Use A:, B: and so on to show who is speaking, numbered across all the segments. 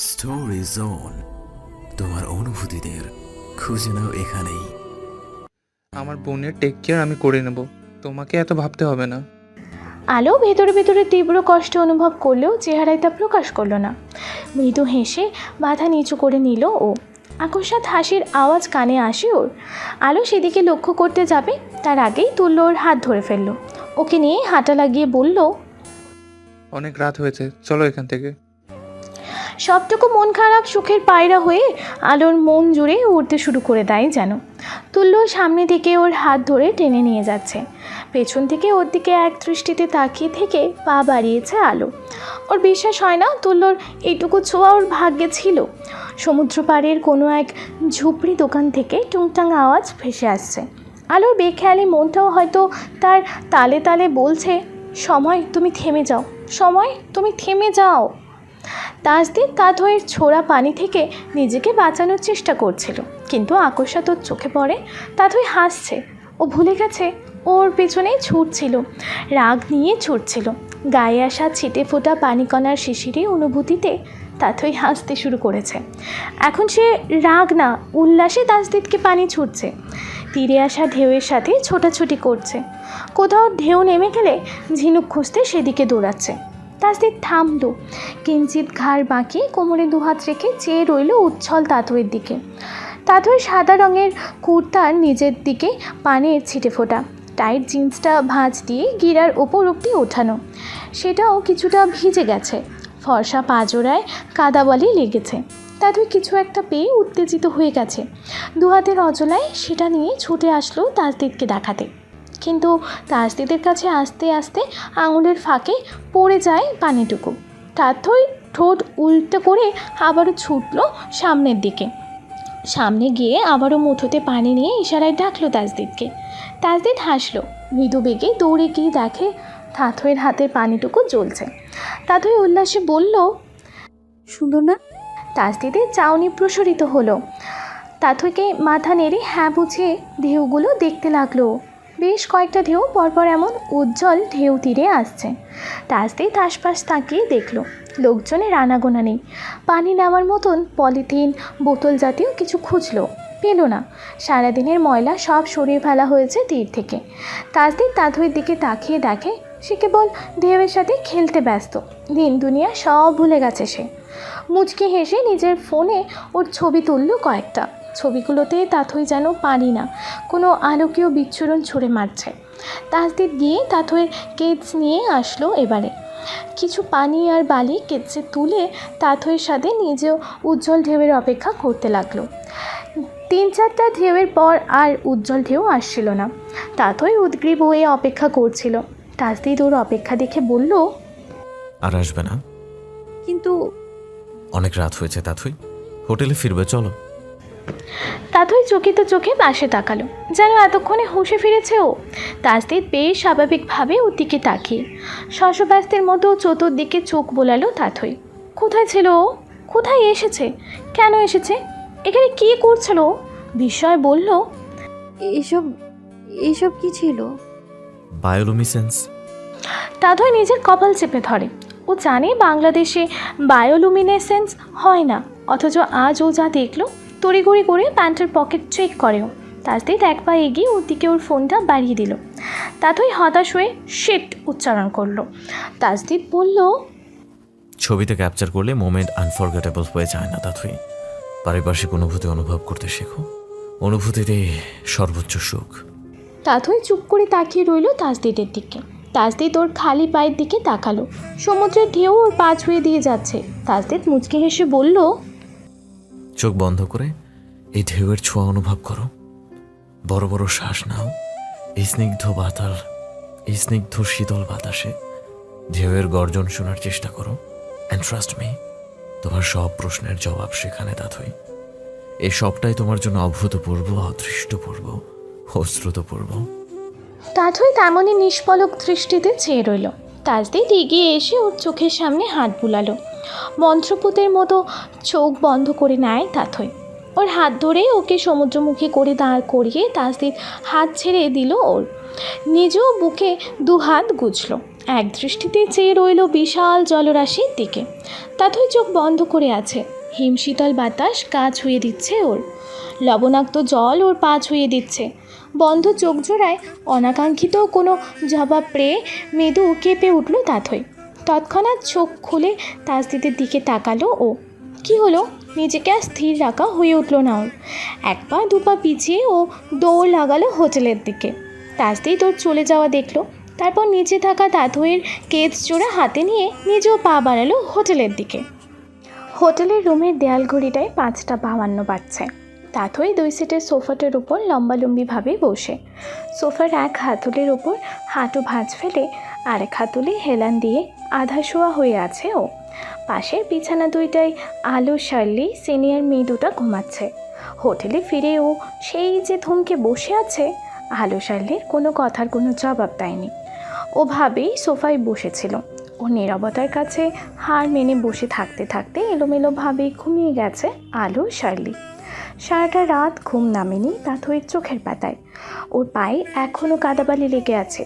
A: Story zone, তোমার অনুভূতিদের খুঁজে নাও এখানেই।
B: আমার বোনের টেক কেয়ার আমি করে নেব, তোমাকে এত ভাবতে হবে না।
C: আলো ভেতরে ভেতরে তীব্র কষ্ট অনুভব করলেও চেহারায় তা প্রকাশ করলো না। মৃদু হেসে মাথা নিচু করে নিল ও। আকস্মাৎ হাসির আওয়াজ কানে আসে ওর। আলো সেদিকে লক্ষ্য করতে যাবে তার আগেই তুল্য ওর হাত ধরে ফেলল। ওকে নিয়ে হাঁটা লাগিয়ে বলল,
B: অনেক রাত হয়েছে, চলো এখান থেকে।
C: সবটুকু মন খারাপ সুখের পায়রা হয়ে আলোর মন জুড়ে উঠতে শুরু করে দেয় যেন। তুল্য সামনে থেকে ওর হাত ধরে টেনে নিয়ে যাচ্ছে। পেছন থেকে ওর দিকে এক দৃষ্টিতে তাকিয়ে থেকে পা বাড়িয়েছে আলো। ওর বিশ্বাস হয় না তুল্যর এইটুকু ছোঁয়া ওর ভাগ্যে ছিল। সমুদ্র পাড়ের কোনো এক ঝুপড়ি দোকান থেকে টুংটাং আওয়াজ ভেসে আসছে। আলোর বেখেয়ালি মনটাও হয়তো তার তালে তালে বলছে, সময় তুমি থেমে যাও, সময় তুমি থেমে যাও। তাসদিদ কাঁধের ছোড়া পানি থেকে নিজেকে বাঁচানোর চেষ্টা করছিল, কিন্তু আকস্মাৎ ওর চোখে পড়ে তাথই হাসছে। ও ভুলে গেছে ওর পেছনেই ছুটছিল, রাগ নিয়ে ছুটছিল। গায়ে আসা ছিটে ফোটা পানিকণার শিশিরে অনুভূতিতে তাথই হাসতে শুরু করেছে। এখন সে রাগ না, উল্লাসে তাসদিদকে পানি ছুটছে। তীরে আসা ঢেউয়ের সাথে ছোটাছুটি করছে। কোথাও ঢেউ নেমে গেলে ঝিনুক খুঁজতে সেদিকে দৌড়াচ্ছে। তাসদিদ থামল, কিঞ্চিত ঘাড় বাঁকিয়ে কোমরে দুহাত রেখে চেয়ে রইল উচ্ছল তাতইয়ের দিকে। তাতই সাদা রঙের কুর্তার নিজের দিকে পানের ছিটে ফোটা, টাইট জিন্সটা ভাঁজ দিয়ে গিরার ওপর অব্দি ওঠানো, সেটাও কিছুটা ভিজে গেছে। ফর্সা পাজোড়ায় কাদাবালি লেগেছে। তাতই কিছু একটা পেয়ে উত্তেজিত হয়ে গেছে। দুহাতের অজলায় সেটা নিয়ে ছুটে আসলো তাসদিদকে দেখাতে, কিন্তু তাসদিদের কাছে আস্তে আস্তে আঙুলের ফাঁকে পড়ে যায় পানিটুকু। তাথই ঠোঁট উল্টো করে আবারও ছুটল সামনের দিকে। সামনে গিয়ে আবারও মুঠোতে পানি নিয়ে ইশারায় ডাকলো তাসদিদকে। তাসদিদ হাসলো, মৃদু বেগে দৌড়ে গিয়ে দেখে তাথইয়ের হাতের পানিটুকু জ্বলছে। তাথই উল্লাসে বলল,
D: সুন্দর না?
C: তাসদিদের চাউনি প্রসারিত হলো। তাথইকে মাথা নেড়ে হ্যাঁ বুঝে ঢেউগুলো দেখতে লাগলো। বেশ কয়েকটা ঢেউ পরপর এমন উজ্জ্বল ঢেউ তীরে আসছে। তাসদিদ আশপাশ তাকিয়ে দেখল লোকজনের আনাগোনা নেই। পানি নেওয়ার মতন পলিথিন বোতল জাতীয় কিছু খুঁজলো, পেল না। সারাদিনের ময়লা সব সরিয়ে ফেলা হয়েছে তীর থেকে। তাসদিদ তাথইয়ের দিকে তাকিয়ে দেখে সে কেবল ঢেউয়ের সাথে খেলতে ব্যস্ত। দিন দুনিয়া সব ভুলে গেছে সে। মুচকি হেসে নিজের ফোনে ওর ছবি তুলল কয়েকটা। ছবিগুলোতে তাথই যেন পারি না, কোনো আলোকীয় বিচ্ছুরণ ছুঁড়ে মারছে। তাসদিদ গিয়ে তাথইয়ের কেচ নিয়ে আসলো। এবারে কিছু পানি আর বালি কেচে তুলে তাথইয়ের সাথে নিজেও উজ্জ্বল ঢেউয়ের অপেক্ষা করতে লাগলো। 3-4টা ঢেউয়ের পর আর উজ্জ্বল ঢেউ আসছিল না। তাথই উদ্গ্রীব হয়ে অপেক্ষা করছিল। তাসদিদ ওর অপেক্ষা দেখে বলল,
A: আর আসবে না?
D: কিন্তু
A: অনেক রাত হয়েছে তাথই, হোটেলে ফিরবে, চলো।
C: তাথই চকিত চোখে পাশে তাকালো, যেন এতক্ষণে হুঁশে ফিরেছে ও। তাসদিদ বেশ স্বাভাবিকভাবে ওর দিকে তাকিয়ে শশব্যস্তের মতো চতুর্দিকে চোখ বোলালো তাথই। কোথায় ছিল ও? কোথায় এসেছে? কেন এসেছে? এখানে কী করছিল ও? বিস্ময় বলল,
D: এসব এসব কি ছিল?
A: বায়োলুমিসেন্স।
C: তাথই নিজের কপাল চেপে ধরে। ও জানে বাংলাদেশে বায়োলুমিনেসেন্স হয় না, অথচ আজ ও যা দেখলো তড়িঘড়ি করে প্যান্টের পকেট চেক করেও। তাসদিদ এক পা এগিয়ে ওর দিকে ওর ফোনটা বাড়িয়ে দিল। তাথই হতাশ হয়ে শিট উচ্চারণ করলো। তাসদিদ বলল,
A: ছবিতে ক্যাপচার করলে মোমেন্ট আনফরগেটেবল হয়ে যায় না তাথই। পারিপার্শ্বিক অনুভূতি অনুভব করতে শেখো, অনুভূতিতে সর্বোচ্চ সুখ।
C: তাথই চুপ করে তাকিয়ে রইল তাসদিদের দিকে। তাসদিদ ওর খালি পায়ের দিকে তাকালো। সমুদ্রের ঢেউ ওর পা ছুঁয়ে দিয়ে যাচ্ছে। তাসদিদ মুচকি হেসে বলল,
A: চোখ বন্ধ করে এই ঢেউয়ের ছোঁয়া অনুভব করো, বড় বড় শ্বাস নাও। এই স্নিগ্ধ শীতল বাতাসে ঢেউয়ের গর্জন শোনার চেষ্টা করো। অ্যান্ড ট্রাস্ট মি, তোমার সব প্রশ্নের জবাব সেখানে তাথই। এই সবটাই তোমার জন্য অভূতপূর্ব, অদৃষ্টপূর্ব, অশ্রুতপূর্ব।
C: তাথই তেমনই নিষ্পলক দৃষ্টিতে চেয়ে রইল। তাসদিদ এগিয়ে এসে ওর চোখের সামনে হাত বুলালো। মন্ত্রপুতের মতো চোখ বন্ধ করে নেয় তাথই। ওর হাত ধরে ওকে সমুদ্রমুখী করে দাঁড় করিয়ে তাসদিদ হাত ছেড়ে দিল ওর। নিজেও বুকে 2 হাত গুছল। এক দৃষ্টিতে চেয়ে রইল বিশাল জলরাশির দিকে। তাথই চোখ বন্ধ করে আছে। হিমশীতল বাতাস গা ছুঁয়ে দিচ্ছে ওর, লবণাক্ত জল ওর পা ছুঁয়ে দিচ্ছে। বন্ধ চোখ জোড়ায় অনাকাঙ্ক্ষিত কোনো জবাব পেয়ে মৃদু কেঁপে উঠল তাথই। তৎক্ষণাৎ চোখ খুলে তাসদিদের দিকে তাকালো ও। কি হলো, নিজেকে আর স্থির রাখা হয়ে উঠল না ওর। এক পা দুপা পিছিয়ে ও দৌড় লাগালো হোটেলের দিকে। তাসদিদ ওর চলে যাওয়া দেখলো, তারপর নিচে থাকা তাথইয়ের কেস জোড়া হাতে নিয়ে নিজেও পা বাড়ালো হোটেলের দিকে। হোটেলের রুমের দেয়াল ঘড়িটায় 5:52 বাজছে। তাথই 2 সিটের সোফাটার উপর লম্বালম্বিভাবে বসে। সোফার এক হাতলের উপর হাঁটু ভাঁজ ফেলে আরেক হাতলে হেলান দিয়ে আধা শোয়া হয়ে আছে ও। পাশের বিছানা দুইটায় আলো শার্লি সিনিয়র মেয়ে দুটা ঘুমাচ্ছে। হোটেলে ফিরে ও সেই যে থমকে বসে আছে। আলো শার্লির কোনো কথার কোনো জবাব দেয়নি। ও ভাবেই সোফায় বসেছিল। ও নীরবতার কাছে হার মেনে বসে থাকতে থাকতে এলোমেলোভাবে ঘুমিয়ে গেছে আলো শার্লি। সারাটা রাত ঘুম নামেনি তাথইয়ের চোখের পাতায়। ওর পায়ে এখনও কাদাবালি লেগে আছে,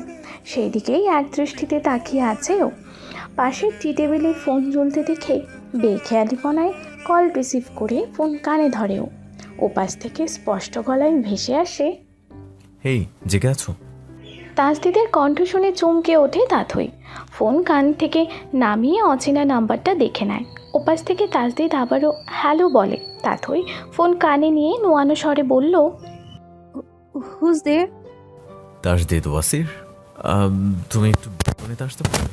C: সেই দিকেই এক দৃষ্টিতে তাকিয়ে আছে ও। পাশের টি টেবিলে ফোন জ্বলতে দেখে বেখেয়ালিপনায় কল রিসিভ করে ফোন কানে ধরে ও। ওপাশ থেকে স্পষ্ট গলায় ভেসে আসে,
A: হেই, জেগে আছো?
C: তাসদিদের কণ্ঠ শুনে চমকে ওঠে তাথই। ফোন কান থেকে নামিয়ে অচেনা নাম্বারটা দেখে নেয়। ওপাশ থেকে তাসদিদ আবারও হ্যালো বলে। তাথই ফোন কানে নিয়ে নোয়ানো স্বরে বলল,
D: হুজ দেয়ার?
A: তাসদিদ ওয়াসির, তুমি একটু ব্যালকনিতে আসতে পারবে?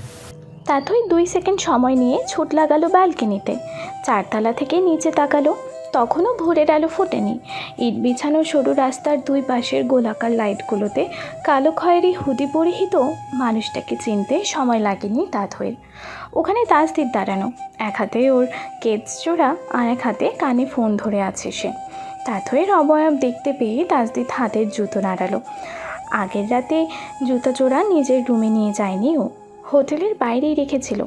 C: তাথই 2 সেকেন্ড সময় নিয়ে ছুট লাগালো ব্যালকনিতে। 4তলা থেকে নিচে তাকালো, তখনও ভোরের আলো ফোটেনি। ইট বিছানো সরু রাস্তার 2 পাশের গোলাকার লাইটগুলোতে কালো খয়েরি হুডি পরিহিত মানুষটাকে চিনতে সময় লাগেনি তাথইয়ের। ওখানে তাসদিদ দাঁড়ানো, এক হাতে ওর কেস জোড়া আর এক হাতে কানে ফোন ধরে আছে সে। তাথইয়ের অবয়ব দেখতে পেয়ে তাসদিদ হাতের জুতো নাড়ালো। আগের রাতে জুতো জোড়া নিজের রুমে নিয়ে যায়নি ও, হোটেলের বাইরেই রেখেছিল।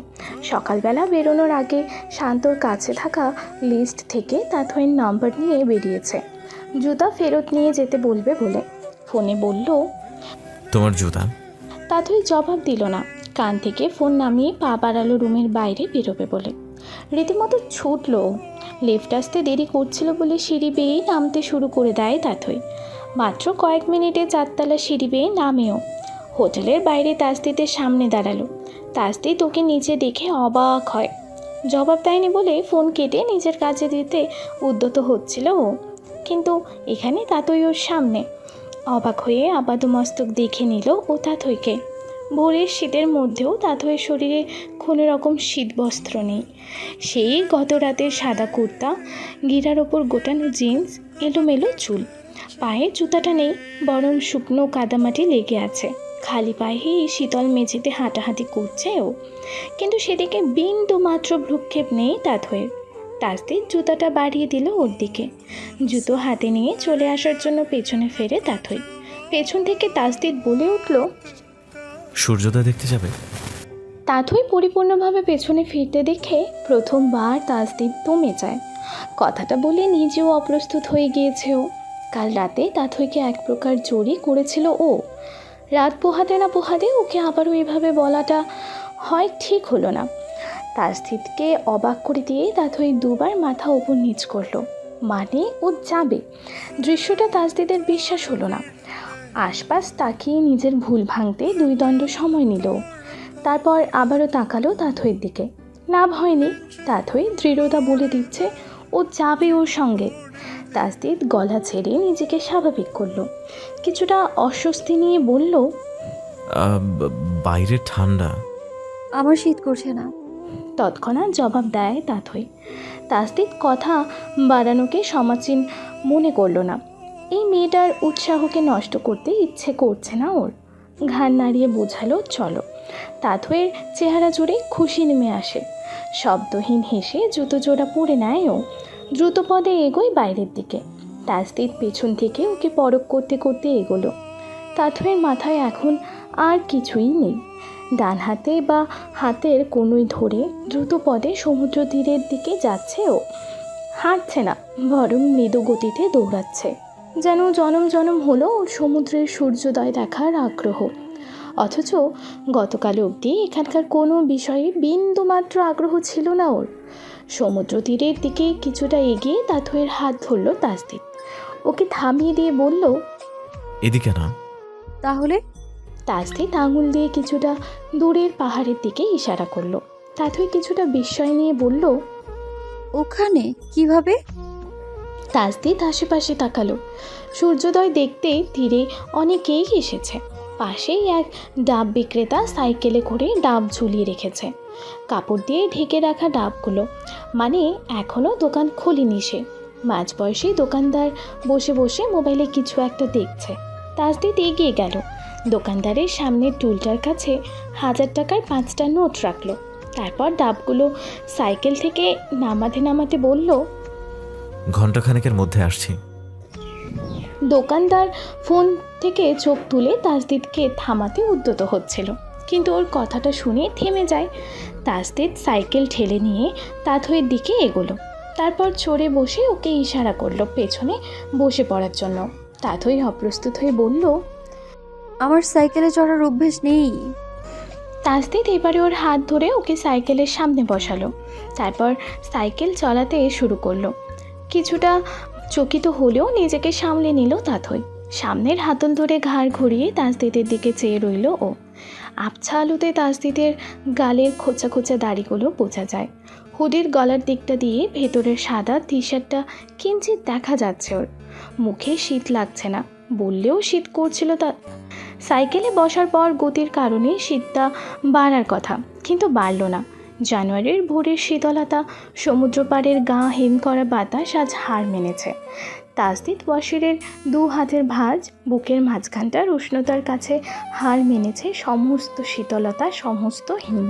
C: সকালবেলা বেরোনোর আগে শান্তর কাছে থাকা লিস্ট থেকে তাথইয়ের নম্বর নিয়ে বেরিয়েছে, জুতা ফেরত নিয়ে যেতে বলবে বলে। ফোনে বলল,
A: তোমার জুতা।
C: তাথই জবাব দিল না। কান থেকে ফোন নামিয়ে পা বাড়ালো রুমের বাইরে বেরোবে বলে। রীতিমতো ছুটল। লিফট আসতে দেরি করছিল বলে সিঁড়ি বেয়ে নামতে শুরু করে দেয় তাথই। মাত্র কয়েক মিনিটে 4তলা সিঁড়ি বেয়ে নামেও হোটেলের বাইরে তাসদিদের সামনে দাঁড়ালো। তাসদিদ ওকে নিচে দেখে অবাক হয়। জবাব দেয়নি বলে ফোন কেটে নিজের কাজে দিতে উদ্যত হচ্ছিল ও, কিন্তু এখানে তাথই ওর সামনে। অবাক হয়ে আপাদমস্তক দেখে নিল ও তাথইকে। ভোরের শীতের মধ্যেও তাথইয়ের শরীরে কোনো রকম শীতবস্ত্র নেই। সেই গত রাতের সাদা কুর্তা, গিরার ওপর গোটানো জিন্স, এলোমেলো চুল। পায়ে জুতাটা নেই, বরং শুকনো কাদামাটি লেগে আছে। খালি পায়ে শীতল মেঝেতে হাঁটাহাঁটি করছে ও, কিন্তু সেদিকে বিন্দু মাত্র ভ্রুক্ষেপ নেই তাথইয়ের। তাসদিদ জুতাটা বাড়িয়ে দিল ওর দিকে। জুতো হাতে নিয়ে চলে আসার জন্য পেছনে ফেরে তাথই। পেছন থেকে তাসদিদ বলে উঠল,
A: সূর্যোদয় দেখতে যাবে?
C: তাথই পরিপূর্ণভাবে পেছনে ফিরতে দেখে প্রথমবার তাসদিদ দমে যায়। কথাটা বলে নিজেও অপ্রস্তুত হয়ে গিয়েছে ও। কাল রাতে তাথইকে এক প্রকার জোরই করেছিল ও। রাত পোহাতে না পোহাতে ওকে আবারও এভাবে বলাটা হয় ঠিক হলো না। তাসদিদকে অবাক করে দিয়ে তাথই 2বার মাথা ওপর নিচ করলো, মানে ও যাবে। দৃশ্যটা তাসদিদের বিশ্বাস হলো না। আশপাশ তাকিয়ে নিজের ভুল ভাঙতে 2 দণ্ড সময় নিল। তারপর আবারও তাকালো তাথইয়ের দিকে। লাভ হয়নি। তাথই দৃঢ়তা বলে দিচ্ছে ও যাবে ওর সঙ্গে। তাসদিদ গলা ছেড়ে নিজেকে স্বাভাবিক করলো। কিছুটা অস্বস্তি নিয়ে বলল,
A: বাইরে ঠান্ডা।
D: আমার শীত করছে না।
C: তৎক্ষণাৎ জবাব দেয় তাথই। তাসদিদ কথা বাড়ানোকে সমাচীন মনে করলো না। এই মেয়েটার উৎসাহকে নষ্ট করতে ইচ্ছে করছে না ওর। ঘাড় নাড়িয়ে বোঝালো, চলো। তাথইয়ের চেহারা জুড়ে খুশি নেমে আসে। শব্দহীন হেসে জুতো জোড়া পরে নেয় ও। দ্রুত পদে এগোয় বাইরের দিকে। তাসদিদ পেছন থেকে ওকে পরখ করতে করতে এগোলো। তাথইয়ের মাথায় এখন আর কিছুই নেই। ডান হাতে বা হাতের কোনোই ধরে দ্রুত পদে সমুদ্র তীরের দিকে যাচ্ছে ও। হাঁটছে না, বরং মৃদু গতিতে দৌড়াচ্ছে, যেন জনম জনম হলো ওর সমুদ্রের সূর্যোদয় দেখার আগ্রহ। অথচ গতকাল অবধি এখানকার কোনো বিষয়ে বিন্দুমাত্র আগ্রহ ছিল না ওর। সমুদ্র তীরের দিকে কিছুটা এগিয়ে তাথইয়ের হাত ধরল তাসদিদ। ওকে থামিয়ে দিয়ে বলল,
A: এদিকে না।
D: তাহলে?
C: তাসদিদ আঙুল দিয়ে কিছুটা দূরের পাহাড়ের দিকে ইশারা করলো। তাথই কিছুটা বিস্ময় নিয়ে বলল,
D: ওখানে কিভাবে?
C: তাসদিদ আশেপাশে তাকালো। সূর্যোদয় দেখতে তীরে অনেকেই এসেছে। পাশেই এক ডাব বিক্রেতা সাইকেলে করে ডাব ঝুলিয়ে রেখেছে, কাপড় দিয়ে ঢেকে রাখা ডাবগুলো। মানে এখনও দোকান খোলেনি সে। মাঝবয়সী দোকানদার বসে বসে মোবাইলে কিছু একটা দেখছে। তাসদিদ এগিয়ে গেল। দোকানদারের সামনের টুলটার কাছে 1000 টাকার 5টা নোট রাখলো। তারপর ডাবগুলো সাইকেল থেকে নামাতে নামাতে বলল,
A: ঘন্টাখানেকের মধ্যে আসছি।
C: দোকানদার ফোন থেকে চোখ তুলে তাসদিদকে থামাতে উদ্যত হচ্ছিল, কিন্তু ওর কথাটা শুনে থেমে যায়। তাসদিদ সাইকেল ঠেলে নিয়ে তাথইয়ের দিকে এগোলো। তারপর চড়ে বসে ওকে ইশারা করলো পেছনে বসে পড়ার জন্য। তাথই অপ্রস্তুত হয়ে বলল,
D: আমার সাইকেলে চড়ার অভ্যেস নেই।
C: তাসদিদ এবারে ওর হাত ধরে ওকে সাইকেলের সামনে বসালো। তারপর সাইকেল চালাতে শুরু করলো। কিছুটা চকিত হলেও নিজেকে সামলে নিল তাথই। সামনের হাতল ধরে ঘাড় ঘুরিয়ে তাসদিদের দিকে চেয়ে রইল ও। আবছা আলোতে তাসদিদের গালের খোঁচা খোঁচা দাড়িগুলো বোঝা যায়। হুডির গলার দিকটা দিয়ে ভেতরের সাদা টি শার্টটা কিঞ্চিত দেখা যাচ্ছে ওর। মুখে শীত লাগছে না, বললেও শীত করছিল। তা সাইকেলে বসার পর গতির কারণে শীতটা বাড়ার কথা, কিন্তু বাড়ল না। জানুয়ারির ভোরের শীতলতা, সমুদ্র পাড়ের গা হিম করা বাতাস আজ হার মেনেছে। তাসদিদ বশিরের 2 হাতের ভাঁজ, বুকের মাঝখানটার উষ্ণতার কাছে হার মেনেছে সমস্ত শীতলতা, সমস্ত হিম।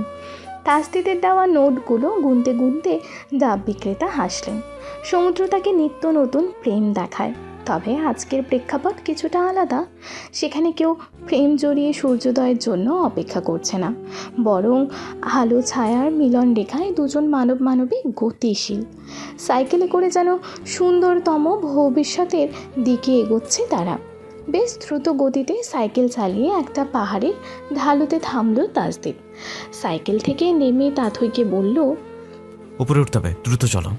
C: তাসদিদের দেওয়া নোটগুলো গুনতে গুনতে ডাব বিক্রেতা হাসলেন। সমুদ্র তাকে নিত্য নতুন প্রেম দেখায়, তবে আজকের প্রেক্ষাপট কিছুটা আলাদা। সেখানে কেউ প্রেম জড়িয়ে সূর্যোদয়ের জন্য অপেক্ষা করছে না, বরং আলো ছায়ার মিলন রেখায় দুজন মানব মানবিক গতিশীল। সাইকেলে করে যেন সুন্দরতম ভবিষ্যতের দিকে এগোচ্ছে তারা। বেশ দ্রুত গতিতে সাইকেল চালিয়ে একটা পাহাড়ের ঢালুতে থামল তাসদিদ। সাইকেল থেকে নেমে তাথইকে বলল,
A: উপরে উঠতে হবে, দ্রুত চলো।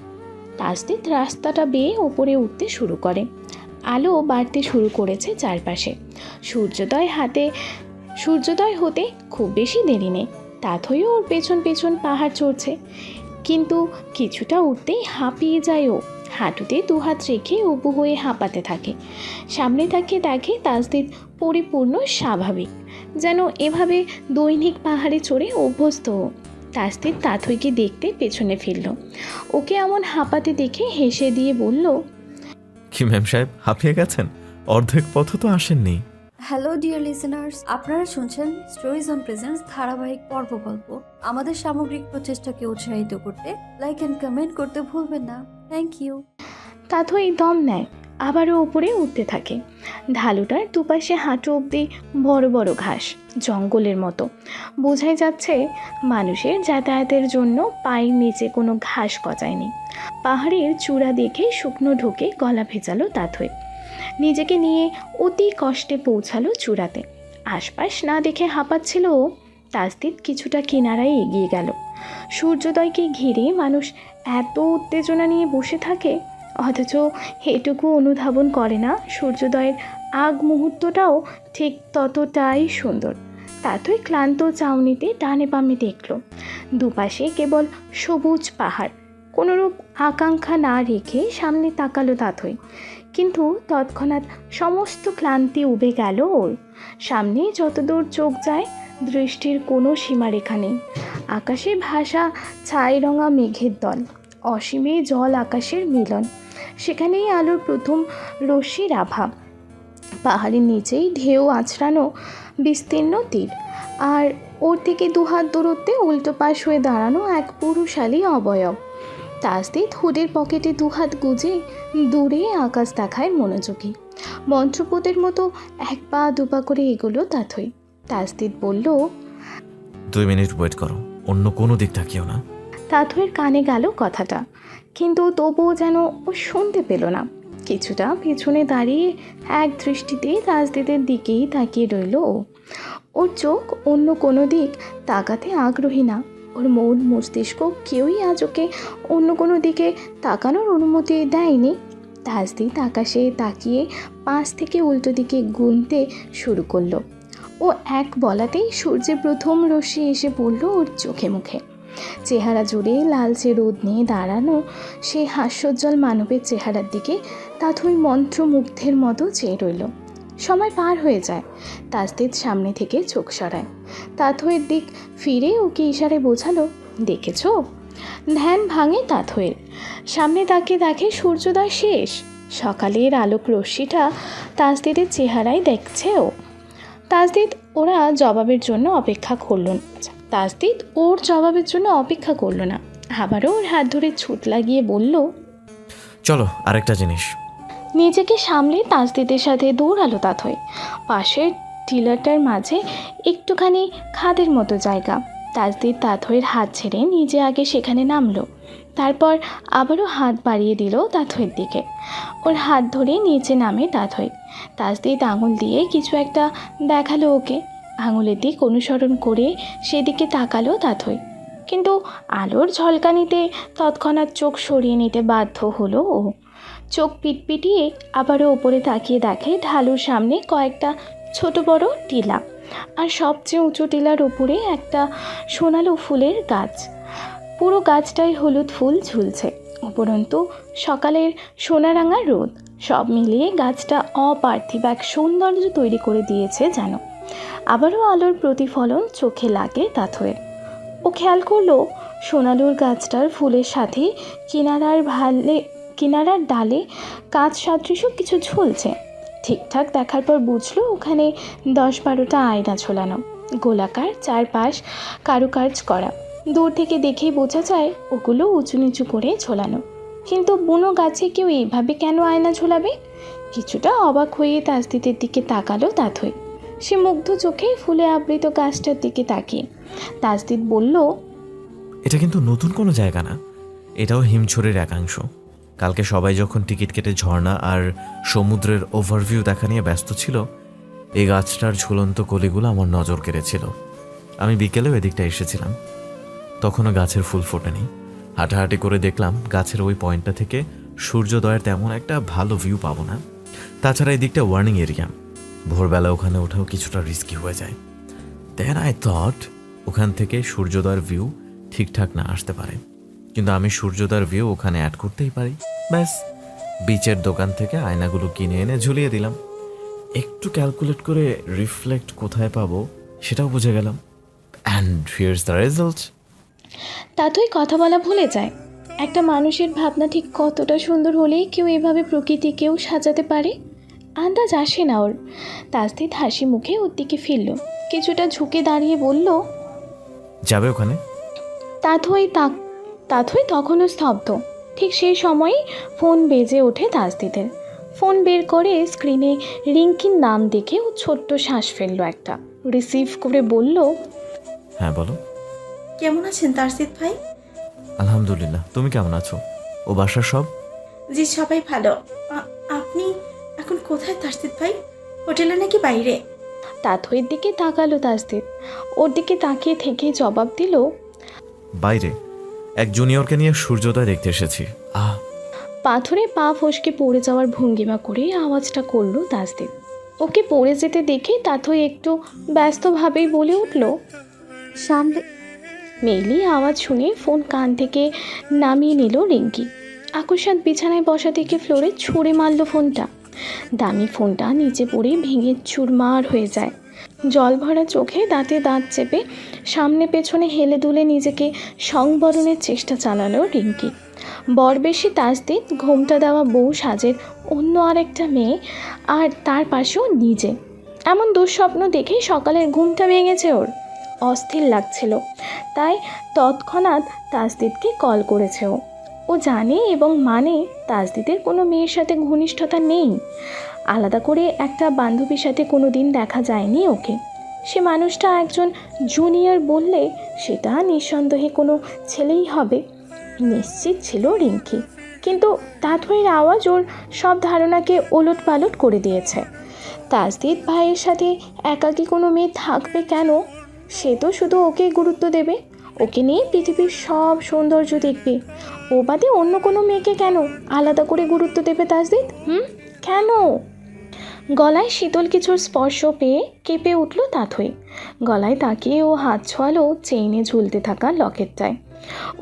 C: তাসদিদ রাস্তাটা বেয়ে ওপরে উঠতে শুরু করে। আলো বাড়তে শুরু করেছে চারপাশে। সূর্যোদয় হতে খুব বেশি দেরি নেই। তাথইও ওর পেছন পেছন পাহাড় চড়ছে, কিন্তু কিছুটা উঠতেই হাঁপিয়ে যায় ও। হাঁটুতে 2 হাত রেখে উবু হয়ে হাঁপাতে থাকে। সামনে তাকিয়ে দেখে তাসদিদ পরিপূর্ণ স্বাভাবিক, যেন এভাবে দৈনিক পাহাড়ে চড়ে অভ্যস্ত ও। তাসদিদ তাথইকে দেখতে পেছনে ফিরল। ওকে এমন হাঁপাতে দেখে হেসে দিয়ে বলল,
A: কি ম্যাম সাহেব, হাঁপিয়ে গেছেন? অর্ধেক পথ তো আসেননি।
D: হ্যালো ডিয়ার লিসেনার্স, আপনারা শুনছেন স্টোরিজ অন প্রেজেন্স ধারাবাহিক পর্ব গল্প। আমাদের সামগ্রিক প্রচেষ্টাকে উৎসাহিত করতে লাইক অ্যান্ড কমেন্ট করতে ভুলবেন না। Thank you.
C: তাথই দম নেয়, আবারও উপরে উঠতে থাকে। ঢালুটার দুপাশে হাঁটু অবধি বড় বড় ঘাস, জঙ্গলের মতো। বোঝাই যাচ্ছে মানুষের যাতায়াতের জন্য পায়ের নিচে কোনো ঘাস গজায়নি। পাহাড়ের চূড়া দেখে শুকনো ঢোকে গলা ভেজালো তাথই। নিজেকে নিয়ে অতি কষ্টে পৌঁছালো চূড়াতে। আশপাশ না দেখে হাঁপাচ্ছিল ও। তাসদিদ কিছুটা কিনারায় এগিয়ে গেল। সূর্যোদয়কে ঘিরে মানুষ এত উত্তেজনা নিয়ে বসে থাকে, অথচ এটুকু অনুধাবন করে না সূর্যোদয়ের আগ মুহূর্তটাও ঠিক ততটাই সুন্দর। তাতই ক্লান্ত চাউনিতে ডানে বামে দেখল, দুপাশে কেবল সবুজ পাহাড়। কোনোরূপ আকাঙ্ক্ষা না রেখে সামনে তাকালো তাতই, কিন্তু তৎক্ষণাৎ সমস্ত ক্লান্তি উবে গেল ওর। সামনে যতদূর চোখ যায় দৃষ্টির কোনো সীমারেখা নেই। আকাশে ভাসা ছাই রঙা মেঘের দল, অসীমে জল আকাশের মিলন। সেখানেই আলোর প্রথম রশ্মির আভা। পাহাড়ের নিচেই ঢেউ আছড়ানো বিস্তীর্ণ তীর, আর ওর থেকে 2 হাত দূরত্বে উল্টো পাশ হয়ে দাঁড়ানো এক পুরুষালী অবয়ব। তাসদিদ হুডের পকেটে 2 হাত গুজে দূরে আকাশ দেখায় মনোযোগী। মন্ত্রপদের মতো 1 পা 2 পা করে এগোলো তাথই। তাসদিদ বলল,
A: 2 মিনিট ওয়েট করো, অন্য কোনো দিক তাকিও না।
C: তাথইয়ের কানে গেল কথাটা, কিন্তু তবুও যেন ও শুনতে পেল না। কিছুটা পেছনে দাঁড়িয়ে এক দৃষ্টিতে তাসদিদের দিকেই তাকিয়ে রইল ও। ওর চোখ অন্য কোনো দিক তাকাতে আগ্রহী না। ওর মন মস্তিষ্ক কেউই আজ ওকে অন্য কোনো দিকে তাকানোর অনুমতি দেয়নি। তাসদিদ আকাশে তাকিয়ে 5 থেকে উল্টো দিকে গুনতে শুরু করলো। ও এক বলাতেই সূর্যের প্রথম রশ্মি এসে পড়ল ওর চোখে মুখে। চেহারা জুড়ে লালচে রোদ নিয়ে দাঁড়ানো সেই হাস্যোজ্জ্বল মানবের চেহারার দিকে তাথই মন্ত্রমুগ্ধের মতো চেয়ে রইল। সময় পার হয়ে যায়। তাসদিদ সামনে থেকে চোখ সরায়। তাথইয়ের দিক ফিরে ওকে ইশারায় বোঝালো, দেখেছো? ধ্যান ভাঙে তাথইয়ের। সামনে তাকিয়ে দেখে সূর্যোদয় শেষ। সকালের আলোক রশ্মিটা তাসদিদের চেহারায় দেখছে ও। তাসদিদ ওর জবাবের জন্য অপেক্ষা করলো না। আবারও ওর হাত ধরে ছুট লাগিয়ে বলল,
A: চলো আরেকটা জিনিস।
C: নিজেকে সামলে তাসদিদের সাথে দৌড়ালো তাথই। পাশের টিলারটার মাঝে একটুখানি খাদের মতো জায়গা। তাসদিদ তাথইয়ের হাত ছেড়ে নিজে আগে সেখানে নামলো। তারপর আবারও হাত বাড়িয়ে দিল তাথইয়ের দিকে। ওর হাত ধরে নিচে নামে তাথই। তাসদিদ আঙুল দিয়ে কিছু একটা দেখালো ওকে। আঙুলের দিক অনুসরণ করে সেদিকে তাকালো তাথই, কিন্তু আলোর ঝলকানিতে তৎক্ষণাৎ চোখ সরিয়ে নিতে বাধ্য হলো ও। চোখ পিটপিটিয়ে আবারও ওপরে তাকিয়ে দেখে ঢালুর সামনে কয়েকটা ছোট বড় টিলা, আর সবচেয়ে উঁচু টিলার উপরে একটা সোনালো ফুলের গাছ। পুরো গাছটাই হলুদ ফুল ঝুলছে। উপরন্তু সকালের সোনারাঙা রোদ সব মিলিয়ে গাছটা অপার্থিব এক সৌন্দর্য তৈরি করে দিয়েছে যেন। আবারও আলোর প্রতিফলন চোখে লাগে তাথইয়ের। ও খেয়াল করলো সোনালুর গাছটার ফুলের সাথে কিনারার ডালে কাঁচ সদৃশ কিছু ঝুলছে। ঠিকঠাক দেখার পর বুঝলো ওখানে 10-12টা আয়না ঝোলানো, গোলাকার, চারপাশ কারুকাজ করা। দূর থেকে দেখেই বোঝা যায় ওগুলো উঁচু নিচু করে ঝোলানো। কিন্তু বুনো গাছে কেউ এইভাবে কেন আয়না ঝোলাবে? কিছুটা অবাক হয়ে তাসদিদের দিকে তাকালো তাথই। সে মুগ্ধ চোখে ফুলে আবৃত গাছটার দিকে তাকিয়ে তাসদিদ বলল,
A: এটা কিন্তু নতুন কোনো জায়গা না, এটাও হিমছড়ির একাংশ। কালকে সবাই যখন টিকিট কেটে ঝর্ণা আর সমুদ্রের ওভারভিউ দেখা নিয়ে ব্যস্ত ছিল, এই গাছটার ঝুলন্ত কলিগুলো আমার নজর কেড়েছিল। আমি বিকেলেও এদিকটা এসেছিলাম, তখনও গাছের ফুল ফোটেনি। হাঁটাহাঁটি করে দেখলাম গাছের ওই পয়েন্টটা থেকে সূর্যোদয়ের তেমন একটা ভালো ভিউ পাবো না। তাছাড়া এই দিকটা ওয়ার্নিং এরিয়া, ভোরবেলা ওখানে ওঠাও কিছুটা রিস্কি হয়ে যায়। দেন আই থট ওখান থেকে সূর্যোদয়ের ভিউ ঠিকঠাক না আসতে পারে, কিন্তু আমি সূর্যোদয়ের ভিউ ওখানে অ্যাড করতেই পারি। ব্যাস, বিচের দোকান থেকে আয়নাগুলো কিনে এনে ঝুলিয়ে দিলাম। একটু ক্যালকুলেট করে রিফ্লেক্ট কোথায় পাবো সেটাও বুঝে গেলাম। And here's the result.
C: Tathoi কথা বলা ভুলে যায়। একটা মানুষের ভাবনা ঠিক কতটা সুন্দর হলেই কেউ এভাবে প্রকৃতিকেও সাজাতে পারে আন্দাজ আসে না ওর। তাসদিদ হাসি মুখে ওর দিকে ফিরল, কিছুটা ঝুঁকে দাঁড়িয়ে বলল,
A: যাবে ওখানে?
C: তাথই তখনও স্তব্ধ। ঠিক সেই সময়ই ফোন বেজে ওঠে তাসদিদের। ফোন বের করে স্ক্রিনে রিঙ্কির নাম দেখে ও ছোট্ট শ্বাস ফেললো একটা। রিসিভ করে বলল,
A: হ্যাঁ বলো।
E: কেমন আছেন তাসদিদ ভাই?
A: আলহামদুলিল্লাহ, তুমি কেমন আছো? ও বাসার সব?
E: জি সবাই ভালো। আপনি এখন কোথায় তাসদিদ ভাই? হোটেলে নাকি বাইরে?
C: তাথইয়ের দিকে তাকালো তাসদিদ। ওর দিকে তাকিয়ে থেকে জবাব দিল,
A: বাইরে, এক জুনিয়রকে নিয়ে সূর্যোদয় দেখতে এসেছি।
C: পাথরে পা ফসকে পড়ে যাওয়ার ভঙ্গিমা করে আওয়াজটা করলো তাসদিদ। ওকে পড়ে যেতে দেখে তাথই একটু ব্যস্তভাবেই বলে উঠল,
D: সামলে।
C: মেইলি আওয়াজ শুনে ফোন কান থেকে নামিয়ে নিল রিঙ্কি। আকস্মাৎ বিছানায় বসা থেকে ফ্লোরে ছুঁড়ে মারল ফোনটা। দামি ফোনটা নিচে পড়ে ভেঙে চুরমার হয়ে যায়। জল ভরা চোখে দাঁতে দাঁত চেপে সামনে পেছনে হেলে দুলে নিজেকে সংবরণের চেষ্টা চালালো রিঙ্কি। বরবেশী তাসদিদ ঘোমটা দেওয়া বউ সাজের অন্য আরেকটা মেয়ে, আর তার পাশেও নিজে। এমন দুঃস্বপ্ন দেখে সকালের ঘুমটা ভেঙেছে ওর। অস্থির লাগছিল, তাই তৎক্ষণাৎ তাসদিদকে কল করেছে ও। ও জানে এবং মানে তাসদিদের কোনো মেয়ের সাথে ঘনিষ্ঠতা নেই। আলাদা করে একটা বান্ধবীর সাথে কোনো দিন দেখা যায়নি ওকে। সে মানুষটা একজন জুনিয়র বললে সেটা নিঃসন্দেহে কোনো ছেলেই হবে, নিশ্চিত ছিল রিঙ্কি। কিন্তু তাথইয়ের আওয়াজ ওর সব ধারণাকে ওলট পালট করে দিয়েছে। তাসদিদ ভাইয়ের সাথে একাকী কোনো মেয়ে থাকবে কেন? সে তো শুধু ওকে গুরুত্ব দেবে, ওকে নিয়ে পৃথিবীর সব সৌন্দর্য দেখবে। ও বাদে অন্য কোনো মেয়েকে কেন আলাদা করে গুরুত্ব দেবে তাসদিদ? কেন? গলায় শীতল কিছুর স্পর্শ পেয়ে কেঁপে উঠল তাথই। গলায় তাকিয়ে ও হাত ছোঁয়ালো চেইনে ঝুলতে থাকা লকেটটায়।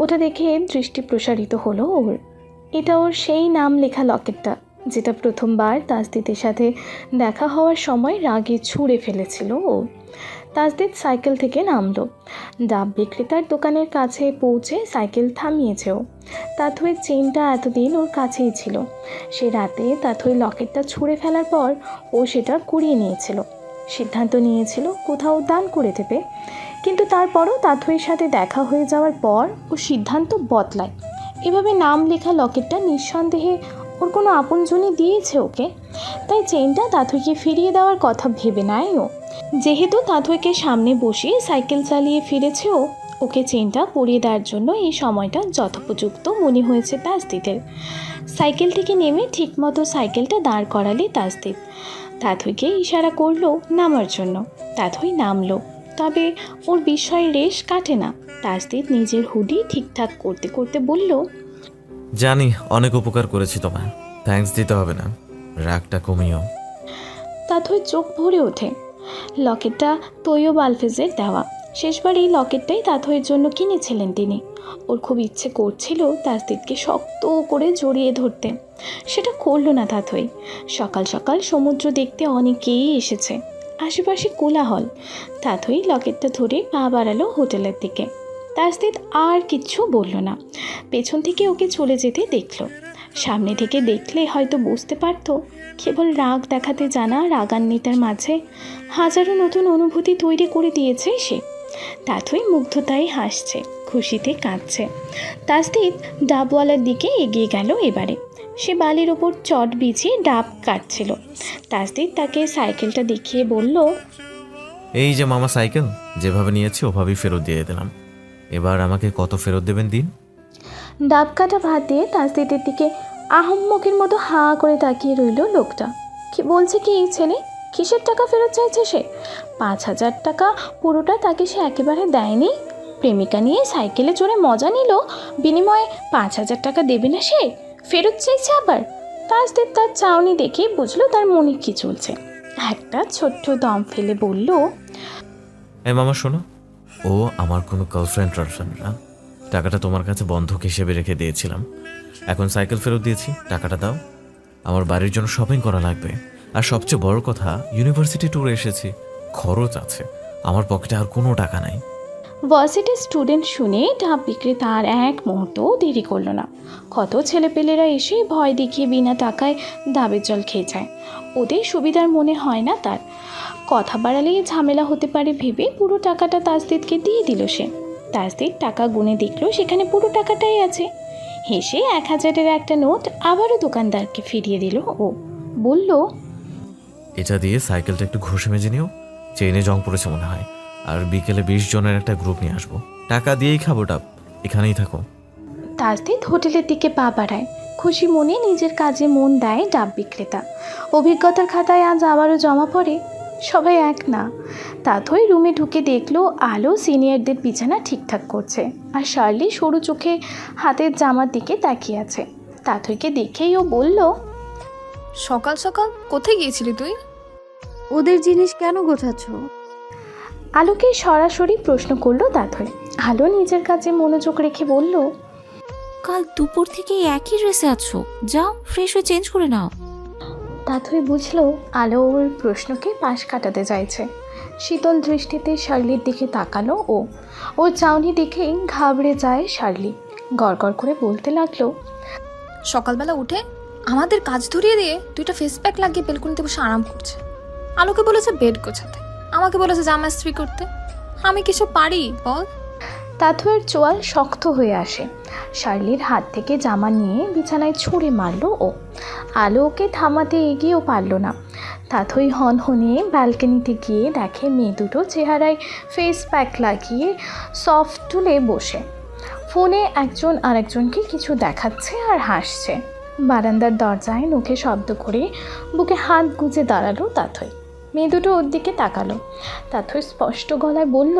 C: ওটা দেখে দৃষ্টি প্রসারিত হলো ওর। এটা ওর সেই নাম লেখা লকেটটা যেটা প্রথমবার তাসদিদের সাথে দেখা হওয়ার সময় রাগে ছুঁড়ে ফেলেছিল ও। তাসদিদ সাইকেল থেকে নামলো। ডাব বিক্রেতার দোকানের কাছে পৌঁছে সাইকেল থামিয়েছে ও। তাথইয়ের চেনটা এতদিন ওর কাছেই ছিল। সে রাতে তাথই লকেটটা ছুঁড়ে ফেলার পর ও সেটা কুড়িয়ে নিয়েছিল। সিদ্ধান্ত নিয়েছিল কোথাও দান করে দেবে, কিন্তু তারপরও তাথইয়ের সাথে দেখা হয়ে যাওয়ার পর ও সিদ্ধান্ত বদলায়। এভাবে নাম লেখা লকেটটা নিঃসন্দেহে ওর কোনো আপনজনই দিয়েছে ওকে, তাই চেনটা তাথইকে ফিরিয়ে দেওয়ার কথা ভেবে নেয় ও। যেহেতু তাথইকে সামনে বসিয়ে সাইকেল চালিয়ে ফিরেছে ও, ওকে চেনটা পরিয়ে দেওয়ার জন্য এই সময়টা যথোপযুক্ত মনে হয়েছে তাসদিদের। সাইকেল থেকে নেমে ঠিকমতো সাইকেলটা দাঁড় করালে তাসদিদ। তাথইকে ইশারা করলো নামার জন্য। তাথই নামলো, তবে ওর বিস্ময়ের রেশ কাটে না। তাসদিদ নিজের হুডি ঠিকঠাক করতে করতে বলল,
A: জানি অনেক উপকার করেছি তোমায়, থ্যাঙ্কস দিতে হবে না, রাগটা কমিও।
C: তাথই চোখ ভরে ওঠে। লকেটটা তৈয়ব আলফেজের দেওয়া। শেষবার এই লকেটটাই তাথইয়ের জন্য কিনেছিলেন তিনি। ওর খুব ইচ্ছে করছিল তাসদিদকে শক্ত করে জড়িয়ে ধরতে, সেটা করলো না তাথই। সকাল সকাল সমুদ্র দেখতে অনেকেই এসেছে, আশেপাশে কোলাহল। তাথই লকেটটা ধরে পা বাড়ালো হোটেলের দিকে। তাসদিদ আর কিচ্ছু বলল না, পেছন থেকে ওকে চলে যেতে দেখল। সামনে থেকে দেখলে হয়তো বুঝতে পারতো কেবল রাগ দেখাতে জানা রাগান্বিতার মাঝে হাজারো নতুন অনুভূতি তৈরি করে দিয়েছে সে। তাথই মুগ্ধতায় হাসছে, খুশিতে কাঁদছে। তাসদিদ ডাবওয়ালার দিকে এগিয়ে গেল এবারে। সে বালির ওপর চট বিছিয়ে ডাব কাটছিল। তাসদিদ তাকে সাইকেলটা দেখিয়ে বলল,
A: এই যে মামা সাইকেল, যেভাবে নিয়েছি ওভাবেই ফেরত দিয়ে দিলাম। এবার আমাকে কত ফেরত দেবেন দিন।
C: ডাব কাটা ভাত দিয়ে তাসদিদের দিকে আহম্মকের মতো হাঁ করে তাকিয়ে রইল লোকটা। কি বলছে কি এই ছেলে? কিসের টাকা ফেরত চাইছে সে? 5,000 টাকা পুরোটা তাকে সে একেবারে দেয়নি। প্রেমিকা নিয়ে সাইকেলে চড়ে মজা নিল, বিনিময়ে 5,000 টাকা দেবে না সে? ফেরত চাইছে আবার? তাসদিদ তার চাউনি দেখে বুঝলো তার মনে কি চলছে। একটা ছোট্ট দম ফেলে বলল,
A: এই মামা শোনো, ও আমার কোনো গার্লফ্রেন্ড না। টাকাটা তোমার কাছে বন্ধক হিসেবে রেখে দিয়েছিলাম, এখন সাইকেল ফেরত দিয়েছি, টাকাটা দাও। আমার বাড়ির জন্য শপিং করা লাগবে, আর সবচেয়ে বড় কথা ইউনিভার্সিটি ট্যুরে এসেছি, খরচ আছে, আমার পকেটে আর কোনো টাকা নাই।
C: ভার্সিটির স্টুডেন্ট শুনে ডাব বিক্রেতা আর এক মুহূর্তও দেরি করলো না। কত ছেলেপেলেরা এসে ভয় দেখিয়ে বিনা টাকায় ডাবের জল খেয়ে যায়। ওদের সুবিধার মনে হয় না তার। কথা বাড়ালে ঝামেলা হতে পারে ভেবে পুরো টাকাটা তাসদিদকে দিয়ে দিল সে। তাসদিদ টাকা গুনে দেখলো সেখানে পুরো টাকাটাই আছে। হেসে 1,000-এর একটা নোট আবারও দোকানদারকে ফিরিয়ে দিল ও। বলল,
A: এটা দিয়ে সাইকেলটা একটু ঘষে মেজে নিও, চেইনে জং পড়েছে মনে হয়। আর বিকেলে 20 জনের একটা গ্রুপ নিয়ে আসবো, টাকা দিয়েই খাবো ডাব, এখানেই থাকো।
C: তাসদিদ হোটেলের দিকে পা বাড়ায়। খুশি মনে নিজের কাজে মন দেয় ডাব বিক্রেতা। অভিজ্ঞতার খাতায় আজ আবারও জমা পড়ে। সবাই এক না। তাথই রুমে ঢুকে দেখলো আলো সিনিয়রদের বিছানা ঠিকঠাক করছে, আর শার্লি সরু চোখে হাতের জামার দিকে তাকিয়ে আছে। তাথইকে দেখেই ও বলল,
F: সকাল সকাল কোথায় গিয়েছিলি তুই?
D: ওদের জিনিস কেন গোছাচ্ছ?
C: আলোকে সরাসরি প্রশ্ন করলো তাথই। আলো নিজের কাজে মনোযোগ রেখে বলল,
G: কাল দুপুর থেকে একই ড্রেসে আছো, যাও ফ্রেশ হয়ে চেঞ্জ করে নাও।
C: তাথই বুঝলো আলো ওর প্রশ্নকে পাশ কাটাতে চাইছে। শীতল দৃষ্টিতে শার্লির দিকে তাকালো ও। ওর চাউনি দেখেই ঘাবড়ে যায় শার্লি। গড়গড় করে বলতে লাগলো,
F: সকালবেলা উঠে আমাদের কাজ ধরিয়ে দিয়ে দুইটা ফেস প্যাক লাগিয়ে বেলকুনিতে বসে আরাম করছে। আলোকে বলেছে বেড গোছাতে, আমাকে বলেছে জামা ইস্ত্রি করতে। আমি কিছু পারি বল?
C: তাথইয়ের চোয়াল শক্ত হয়ে আসে। শার্লির হাত থেকে জামা নিয়ে বিছানায় ছুঁড়ে মারলো ও। আলো ওকে থামাতে এগিয়েও পারল না। তাথই হনহনিয়ে ব্যালকনিতে গিয়ে দেখে মেয়ে দুটো চেহারায় ফেস প্যাক লাগিয়ে সফট টুলে বসে। ফোনে একজন আরেকজনকে কিছু দেখাচ্ছে আর হাসছে। বারান্দার দরজায় মুখে শব্দ করে বুকে হাত গুজে দাঁড়ালো তাথই। মেয়ে দুটো ওর দিকে তাকালো। তাথই স্পষ্ট গলায় বলল,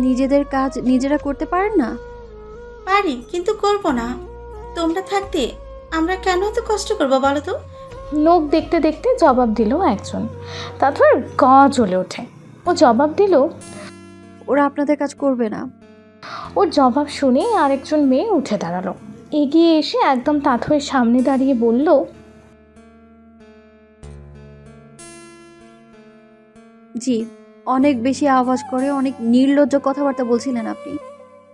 D: নিজেদের কাজ নিজেরা করতে পারেন না?
E: পারি, কিন্তু করব না। তোমরা থাকতে আমরা কেন এত কষ্ট করবো বলো তো?
C: নোক দেখতে দেখতে জবাব দিল একজন। তাথইর গা জ্বলে ওঠে। ও জবাব দিল,
D: ওরা আপনাদের কাজ করবে না।
C: ওর জবাব শুনে আরেকজন মেয়ে উঠে দাঁড়ালো। এগিয়ে এসে একদম তাথইয়ের সামনে দাঁড়িয়ে বলল,
D: জি, অনেক বেশি আওয়াজ করে অনেক নির্লজ্জ কথাবার্তা বলছিলেন আপনি।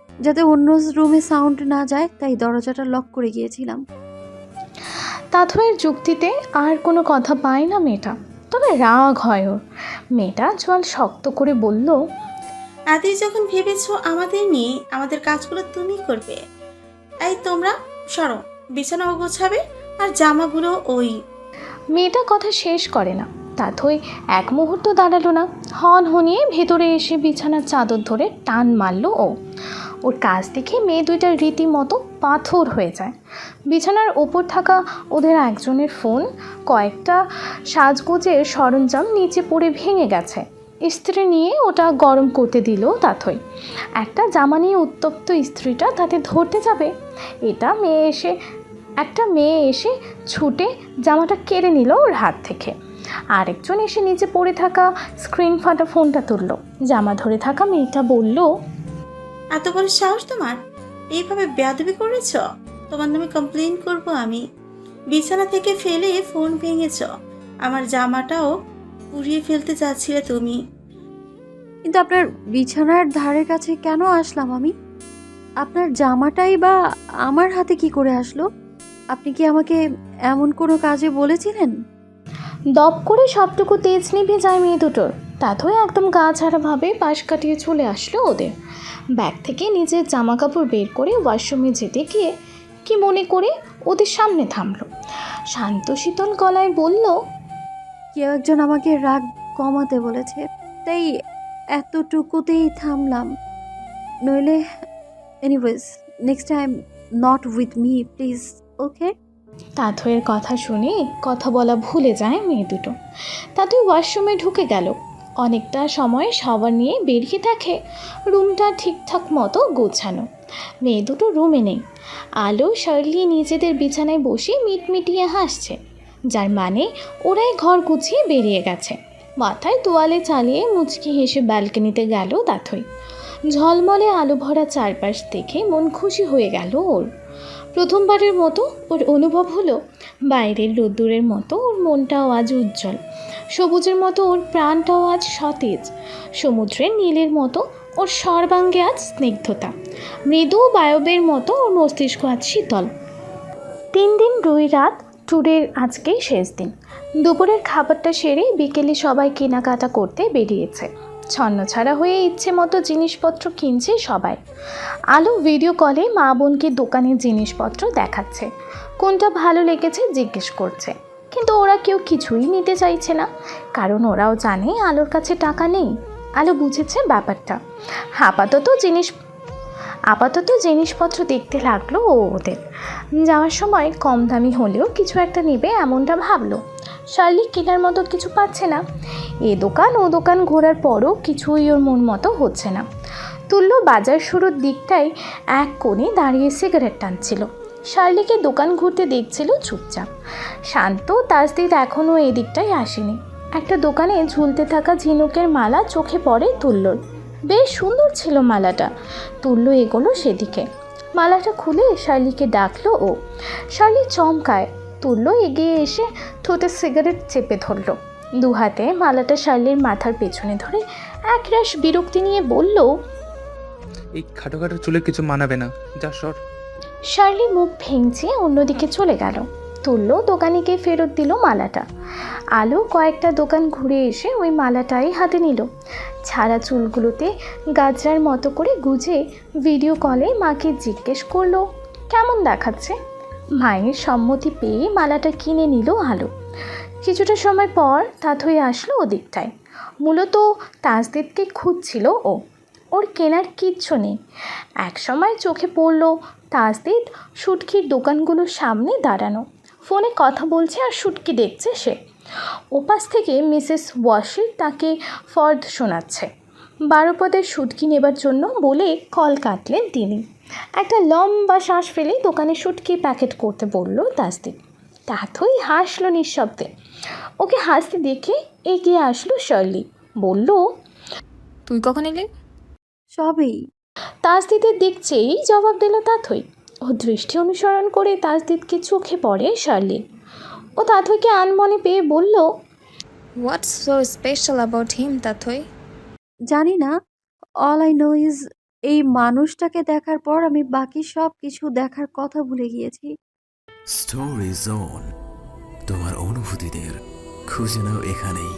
D: যাতে অন্য রুমে সাউন্ড না যায় তাই দরজাটা লক করে গিয়েছিলাম।
C: তাথইয়ের যুক্তিতে আর কোনো কথা পায় না মেয়েটা, তবে রাগ হয় ওর। মেয়েটা জল শক্ত করে বলল,
E: আদি যখন ভেবেছো আমাদের নিয়ে আমাদের কাজগুলো তুমি করবে, এই তোমরা সরো, বিছানা গোছাবে আর জামাগুলো ওই।
C: মেয়েটা কথা শেষ করে না। তাথই এক মুহূর্ত দাঁড়ালো না, হন হনিয়ে ভেতরে এসে বিছানার চাদর ধরে টান মারল ও। ওর কাজ দেখে মেয়ে দুইটার রীতিমতো পাথর হয়ে যায়। বিছানার ওপর থাকা ওদের একজনের ফোন, কয়েকটা সাজগোজের সরঞ্জাম নিচে পড়ে ভেঙে গেছে। ইস্ত্রি নিয়ে ওটা গরম করতে দিল তাথই। একটা জামা নিয়ে উত্তপ্ত ইস্ত্রিটা তাতে ধরতে যাবে, একটা মেয়ে এসে ছুটে জামাটা কেড়ে নিল ওর হাত থেকে। আরেকজন এসে নিচে পড়ে থাকা স্ক্রিন ফাটা ফোনটা তুলল। জামা ধরে থাকা মেয়েটা বলল,
E: এত বড় সাহস তোমার, এইভাবে বেয়াদবি করেছ? তোমার নামে কমপ্লেন করব আমি। বিছানা থেকে ফেলে ফোন ভেঙেছ, আমার জামাটাও পুড়িয়ে ফেলতে চাচ্ছিলে তুমি।
D: কিন্তু আপনার বিছানার ধারে কাছে কেন আসলাম আমি? আপনার জামাটাই বা আমার হাতে কি করে আসলো? আপনি কি আমাকে এমন কোনো কাজে বলেছিলেন?
C: দপ করে সবটুকু তেজ নিভে যায় মেয়ে দুটোর। তাথই একদম গা ছাড়াভাবে পাশ কাটিয়ে চলে আসলো ওদের। ব্যাগ থেকে নিজের জামা কাপড় বের করে ওয়াশরুমে যেতে গিয়ে কি মনে করে ওদের সামনে থামলো। শান্ত শীতল গলায় বলল,
D: কেউ একজন আমাকে রাগ কমাতে বলেছে, তাই এতটুকুতেই থামলাম। নইলে anyways next time not with me please, okay?
C: তাথইয়ের কথা শুনে কথা বলা ভুলে যায় মেয়ে দুটো। তাথই ওয়াশরুমে ঢুকে গেল। অনেকটা সময় শাওয়ার নিয়ে বেরিয়ে দেখে রুমটা ঠিকঠাক মতো গোছানো। মেয়ে দুটো রুমে নেই। আলো শার্লি নিজেদের বিছানায় বসে মিটমিটিয়ে হাসছে, যার মানে ওরাই ঘর গুছিয়ে বেরিয়ে গেছে। মাথায় তোয়ালে চালিয়ে মুচকি হেসে ব্যালকনিতে গেল তাথই। ঝলমলে আলো ভরা চারপাশ দেখে মন খুশি হয়ে গেল ওর। প্রথমবারের মতো ওর অনুভব হলো বাইরের রোদ্দুরের মতো ওর মনটাও আজ উজ্জ্বল, সবুজের মতো ওর প্রাণটাও আজ সতেজ, সমুদ্রের নীলের মতো ওর সর্বাঙ্গে আজ স্নিগ্ধতা, মৃদু বায়বের মতো ওর মস্তিষ্ক আজ শীতল। 3 দিন 2 রাত ট্যুরের আজকেই শেষ দিন। দুপুরের খাবারটা সেরে বিকেলে সবাই কেনাকাটা করতে বেরিয়েছে। ছন্নছাড়া হয়ে ইচ্ছে মতো জিনিসপত্র কিনছে সবাই। আলো ভিডিও কলে মা বোনকে দোকানের জিনিসপত্র দেখাচ্ছে, কোনটা ভালো লেগেছে জিজ্ঞেস করছে। কিন্তু ওরা কেউ কিছুই নিতে চাইছে না, কারণ ওরাও জানে আলোর কাছে টাকা নেই। আলো বুঝেছে ব্যাপারটা। আপাতত জিনিসপত্র দেখতে লাগলো ও ওদের। যাওয়ার সময় কম দামি হলেও কিছু একটা নেবে এমনটা ভাবলো। শার্লি কেনার মতো কিছু পাচ্ছে না। এ দোকান ও দোকান ঘোরার পরও কিছুই ওর মন মতো হচ্ছে না। তুল্য বাজার শুরুর দিকটায় এক কোণে দাঁড়িয়ে সিগারেট টানছিল। শার্লিকে দোকান ঘুরতে দেখছিল চুপচাপ। শান্ত তাসদিদ এখনও এই দিকটায় আসেনি। একটা দোকানে ঝুলতে থাকা ঝিনুকের মালা চোখে পড়ে তুল্যর। বেশ সুন্দর ছিল মালাটা। তুল্য এগোলো সেদিকে। মালাটা খুলে শার্লিকে ডাকলো ও। শার্লি চমকায়। তুল্য এগিয়ে এসে ঠোঁটে সিগারেট চেপে ধরল। 2 হাতে মালাটা শার্লির মাথার পেছনে ধরে একরাশ বিরক্তি নিয়ে বলল,
B: এই খাটো খাটো চুলে কিছু মানাবে না, যা সর।
C: শার্লি মুখ ভেঙচে অন্যদিকে চলে গেল। তুল্য দোকানিকে ফেরত দিল মালাটা। আলো কয়েকটা দোকান ঘুরে এসে ওই মালাটাই হাতে নিল। ছাড়া চুলগুলোতে গাজরার মতো করে গুজে ভিডিও কলে মাকে জিজ্ঞেস করলো কেমন দেখাচ্ছে। মায়ের সম্মতি পেয়ে মালাটা কিনে নিল আলো। কিছুটা সময় পর তাথই আসলো ওদিকটায়। মূলত তাসদিদকে খুঁজছিল ও। ওর কেনার কিচ্ছু নেই। একসময় চোখে পড়ল তাসদিদ শুটকির দোকানগুলোর সামনে দাঁড়ানো, ফোনে কথা বলছে আর শুটকি দেখছে সে। ওপাশ থেকে মিসেস ওয়াশির তাকে ফর্দ শোনাচ্ছে। 12 পদের শুটকি নেবার জন্য বলে কল কাটলেন তিনি। একটা লম্বা শ্বাস ফেলে দোকানে শুটকি প্যাকেট করতে বলল তাসদিদ। তাথই হাসলো নিঃশব্দে। ওকে হাসতে দেখে এগিয়ে আসলো শার্লি, বলল,
F: তুই কখন এলি?
D: সবেই।
C: তাসদিদের দিক চেয়েই জবাব দিল তাথই। ও দৃষ্টি অনুসরণ করে তাসদিদকে চোখে পড়ে শার্লি। ও তাথইকে আনমনে পেয়ে বলল,
F: হোয়াটস সো স্পেশাল অ্যাবাউট হিম তাথই?
D: জানি না, অল আই নো ইজ এই মানুষটাকে দেখার পর আমি বাকি সব কিছু দেখার কথা ভুলে গিয়েছি।
A: স্টোরি জোন, তোমার অনুভূতিদের খুঁজে নাও এখানেই।